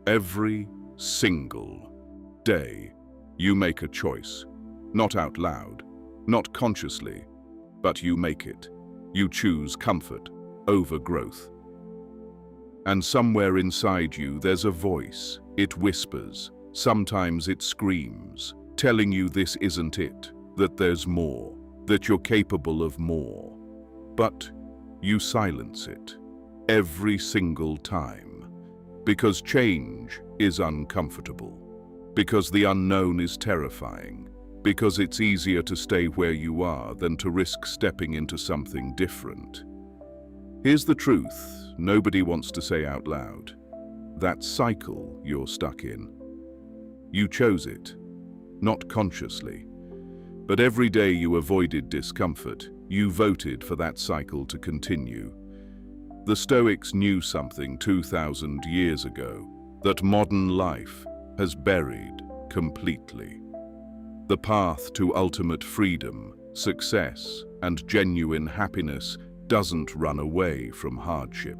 Every single day, you make a choice. Not out loud, not consciously, but you make it. You choose comfort over growth. And somewhere inside you, there's a voice. It whispers. Sometimes it screams, telling you this isn't it, that there's more, that you're capable of more. But you silence it every single time, because change is uncomfortable, because the unknown is terrifying, because it's easier to stay where you are than to risk stepping into something different. Here's the truth nobody wants to say out loud. That cycle you're stuck in. You chose it, not consciously. But every day you avoided discomfort, you voted for that cycle to continue. The Stoics knew something 2,000 years ago that modern life has buried completely. The path to ultimate freedom, success, and genuine happiness doesn't run away from hardship.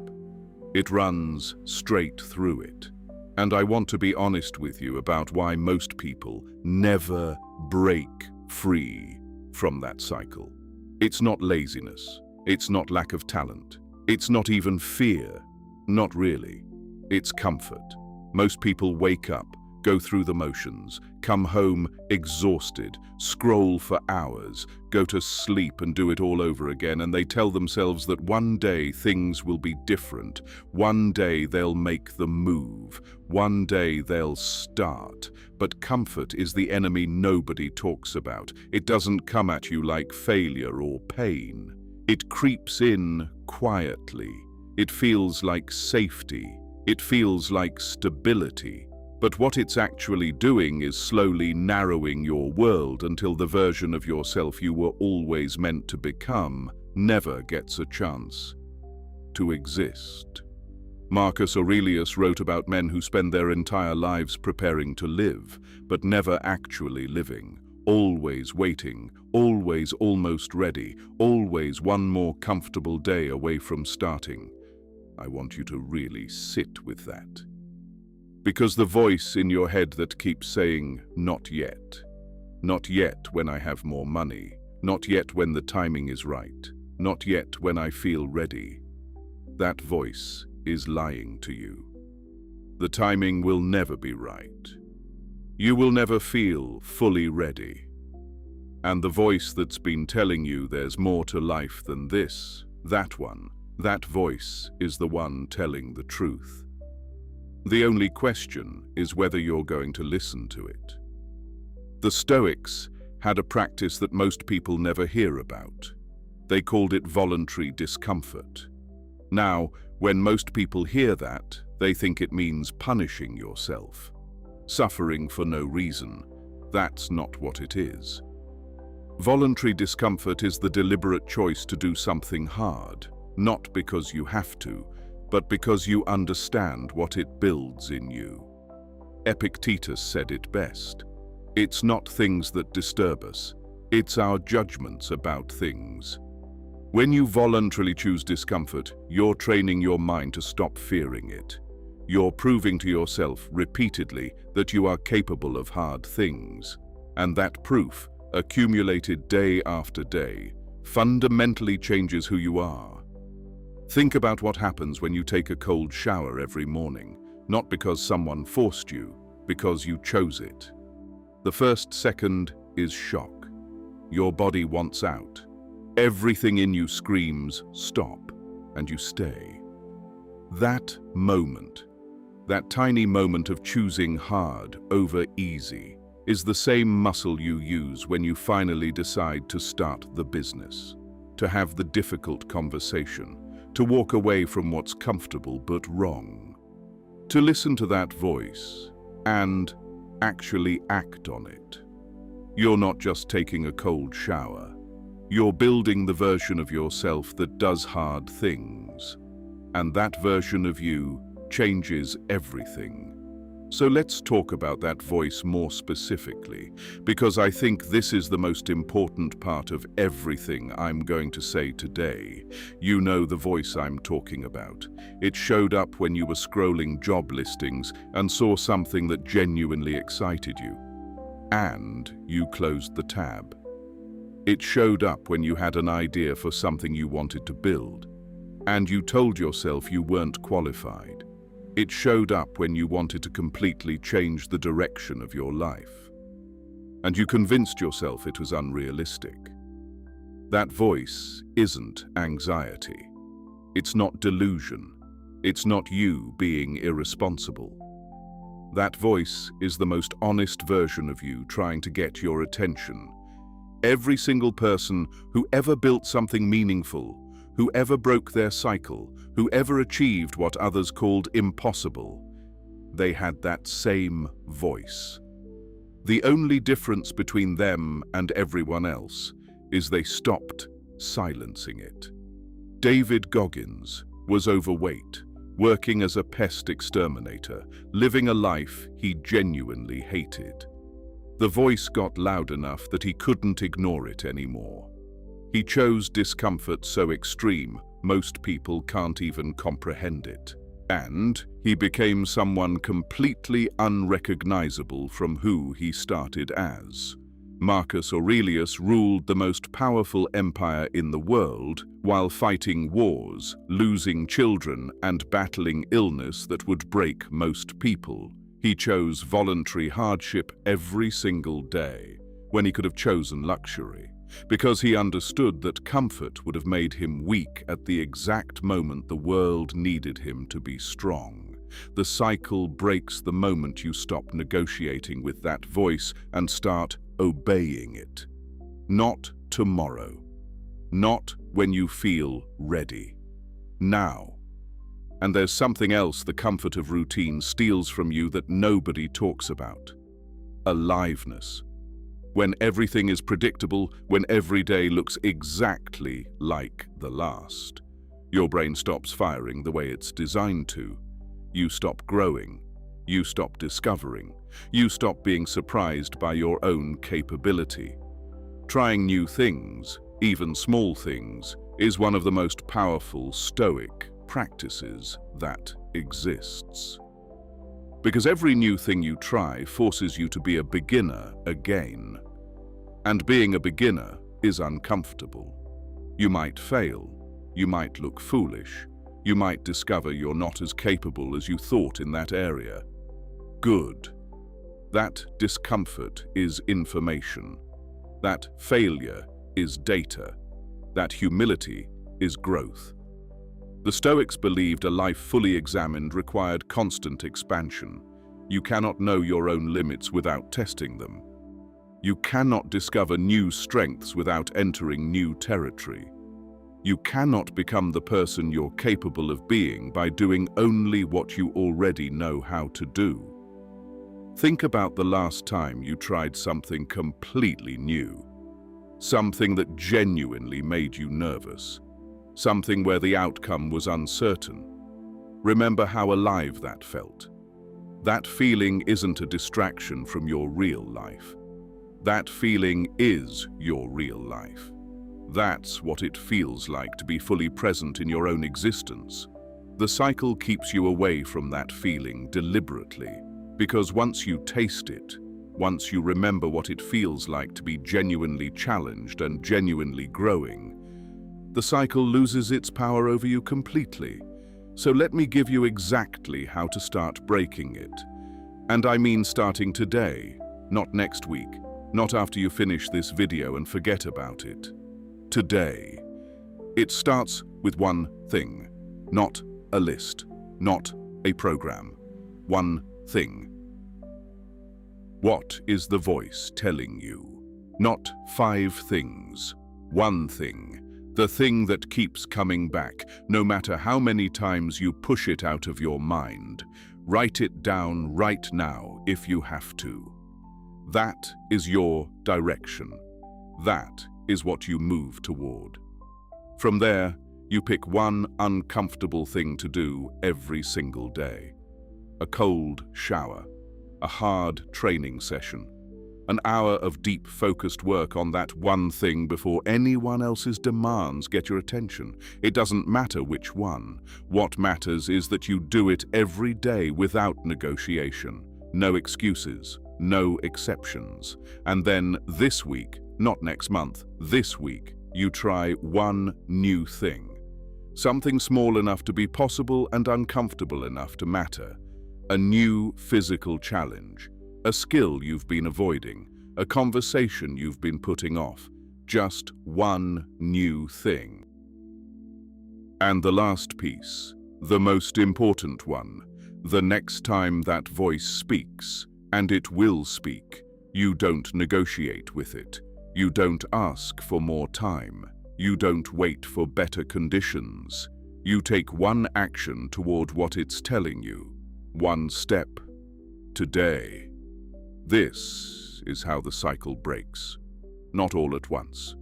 It runs straight through it. And I want to be honest with you about why most people never break free from that cycle. It's not laziness. It's not lack of talent. It's not even fear. Not really. It's comfort. Most people wake up, go through the motions, come home exhausted, scroll for hours, go to sleep and do it all over again, and they tell themselves that one day things will be different, one day they'll make the move, one day they'll start. But comfort is the enemy nobody talks about. It doesn't come at you like failure or pain. It creeps in quietly. It feels like safety. It feels like stability. But what it's actually doing is slowly narrowing your world until the version of yourself you were always meant to become never gets a chance to exist. Marcus Aurelius wrote about men who spend their entire lives preparing to live, but never actually living, always waiting, always almost ready, always one more comfortable day away from starting. I want you to really sit with that. Because the voice in your head that keeps saying, not yet when I have more money, not yet when the timing is right, not yet when I feel ready, that voice is lying to you. The timing will never be right. You will never feel fully ready. And the voice that's been telling you there's more to life than this, that voice is the one telling the truth. The only question is whether you're going to listen to it. The Stoics had a practice that most people never hear about. They called it voluntary discomfort. Now, when most people hear that, they think it means punishing yourself, suffering for no reason. That's not what it is. Voluntary discomfort is the deliberate choice to do something hard, not because you have to, but because you understand what it builds in you. Epictetus said it best. It's not things that disturb us, it's our judgments about things. When you voluntarily choose discomfort, you're training your mind to stop fearing it. You're proving to yourself repeatedly that you are capable of hard things. And that proof, accumulated day after day, fundamentally changes who you are. Think about what happens when you take a cold shower every morning, not because someone forced you, because you chose it. The first second is shock. Your body wants out. Everything in you screams, stop, and you stay. That moment, that tiny moment of choosing hard over easy, is the same muscle you use when you finally decide to start the business, to have the difficult conversation, to walk away from what's comfortable but wrong, to listen to that voice and actually act on it. You're not just taking a cold shower. You're building the version of yourself that does hard things. And that version of you changes everything. So let's talk about that voice more specifically, because I think this is the most important part of everything I'm going to say today. You know the voice I'm talking about. It showed up when you were scrolling job listings and saw something that genuinely excited you, and you closed the tab. It showed up when you had an idea for something you wanted to build, and you told yourself you weren't qualified. It showed up when you wanted to completely change the direction of your life, and you convinced yourself it was unrealistic. That voice isn't anxiety. It's not delusion. It's not you being irresponsible. That voice is the most honest version of you trying to get your attention. Every single person who ever built something meaningful, who ever broke their cycle, who ever achieved what others called impossible, they had that same voice. The only difference between them and everyone else is they stopped silencing it. David Goggins was overweight, working as a pest exterminator, living a life he genuinely hated. The voice got loud enough that he couldn't ignore it anymore. He chose discomfort so extreme, most people can't even comprehend it. And he became someone completely unrecognizable from who he started as. Marcus Aurelius ruled the most powerful empire in the world while fighting wars, losing children, and battling illness that would break most people. He chose voluntary hardship every single day, when he could have chosen luxury, because he understood that comfort would have made him weak at the exact moment the world needed him to be strong. The cycle breaks the moment you stop negotiating with that voice and start obeying it. Not tomorrow. Not when you feel ready. Now. And there's something else the comfort of routine steals from you that nobody talks about. Aliveness. When everything is predictable, when every day looks exactly like the last, your brain stops firing the way it's designed to. You stop growing. You stop discovering. You stop being surprised by your own capability. Trying new things, even small things, is one of the most powerful Stoic practices that exists. Because every new thing you try forces you to be a beginner again. And being a beginner is uncomfortable. You might fail. You might look foolish. You might discover you're not as capable as you thought in that area. Good. That discomfort is information. That failure is data. That humility is growth. The Stoics believed a life fully examined required constant expansion. You cannot know your own limits without testing them. You cannot discover new strengths without entering new territory. You cannot become the person you're capable of being by doing only what you already know how to do. Think about the last time you tried something completely new. Something that genuinely made you nervous. Something where the outcome was uncertain. Remember how alive that felt. That feeling isn't a distraction from your real life. That feeling is your real life. That's what it feels like to be fully present in your own existence. The cycle keeps you away from that feeling deliberately, because once you taste it, once you remember what it feels like to be genuinely challenged and genuinely growing, the cycle loses its power over you completely. So let me give you exactly how to start breaking it. And I mean starting today, not next week, not after you finish this video and forget about it. Today. It starts with one thing, not a list, not a program. One thing. What is the voice telling you? Not 5 things. One thing. The thing that keeps coming back, no matter how many times you push it out of your mind. Write it down right now if you have to. That is your direction. That is what you move toward. From there, you pick one uncomfortable thing to do every single day. A cold shower, a hard training session. An hour of deep, focused work on that one thing before anyone else's demands get your attention. It doesn't matter which one. What matters is that you do it every day without negotiation. No excuses, no exceptions. And then this week, not next month, this week, you try one new thing. Something small enough to be possible and uncomfortable enough to matter. A new physical challenge. A skill you've been avoiding, a conversation you've been putting off, just one new thing. And the last piece, the most important one, the next time that voice speaks, and it will speak, you don't negotiate with it. You don't ask for more time. You don't wait for better conditions. You take one action toward what it's telling you, one step, today. This is how the cycle breaks, not all at once,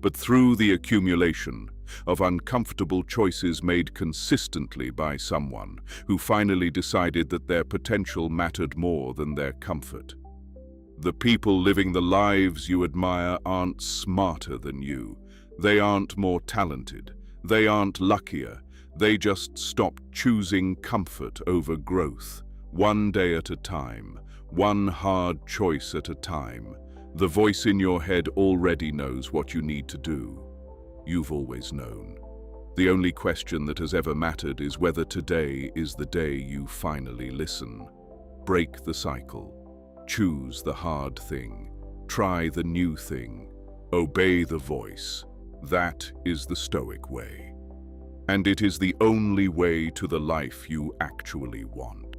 but through the accumulation of uncomfortable choices made consistently by someone who finally decided that their potential mattered more than their comfort. The people living the lives you admire aren't smarter than you. They aren't more talented. They aren't luckier. They just stopped choosing comfort over growth, one day at a time. One hard choice at a time. The voice in your head already knows what you need to do. You've always known. The only question that has ever mattered is whether today is the day you finally listen. Break the cycle. Choose the hard thing. Try the new thing. Obey the voice. That is the Stoic way. And it is the only way to the life you actually want.